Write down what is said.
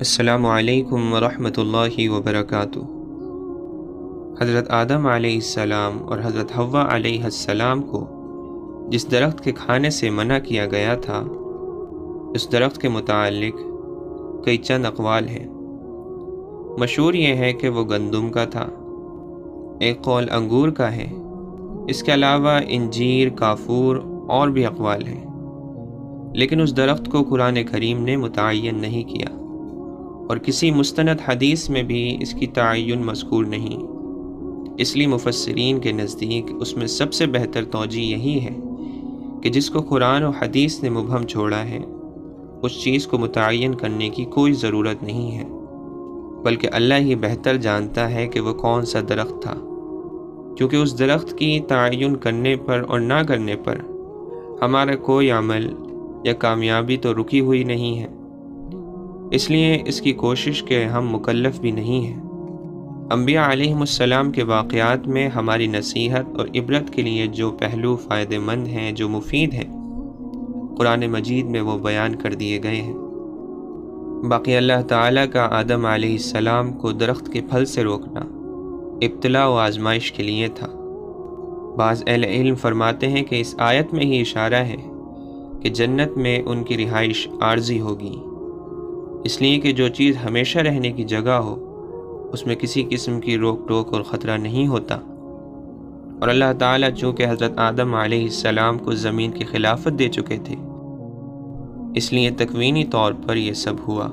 السلام علیکم ورحمۃ اللہ وبرکاتہ۔ حضرت آدم علیہ السلام اور حضرت حوا علیہ السلام کو جس درخت کے کھانے سے منع کیا گیا تھا، اس درخت کے متعلق کئی چند اقوال ہیں۔ مشہور یہ ہے کہ وہ گندم کا تھا، ایک قول انگور کا ہے، اس کے علاوہ انجیر، کافور اور بھی اقوال ہیں، لیکن اس درخت کو قرآن کریم نے متعین نہیں کیا، اور کسی مستند حدیث میں بھی اس کی تعین مذکور نہیں۔ اس لیے مفسرین کے نزدیک اس میں سب سے بہتر توجیہ یہی ہے کہ جس کو قرآن و حدیث نے مبہم چھوڑا ہے، اس چیز کو متعین کرنے کی کوئی ضرورت نہیں ہے، بلکہ اللہ ہی بہتر جانتا ہے کہ وہ کون سا درخت تھا، کیونکہ اس درخت کی تعین کرنے پر اور نہ کرنے پر ہمارا کوئی عمل یا کامیابی تو رکی ہوئی نہیں ہے، اس لیے اس کی کوشش کے ہم مکلف بھی نہیں ہیں۔ انبیاء علیہم السلام کے واقعات میں ہماری نصیحت اور عبرت کے لیے جو پہلو فائدہ مند ہیں، جو مفید ہیں، قرآن مجید میں وہ بیان کر دیے گئے ہیں۔ باقی اللہ تعالیٰ کا آدم علیہ السلام کو درخت کے پھل سے روکنا ابتلاء و آزمائش کے لیے تھا۔ بعض اہل علم فرماتے ہیں کہ اس آیت میں ہی اشارہ ہے کہ جنت میں ان کی رہائش عارضی ہوگی، اس لیے کہ جو چیز ہمیشہ رہنے کی جگہ ہو اس میں کسی قسم کی روک ٹوک اور خطرہ نہیں ہوتا، اور اللہ تعالیٰ چونکہ حضرت آدم علیہ السلام کو زمین کی خلافت دے چکے تھے، اس لیے تکوینی طور پر یہ سب ہوا۔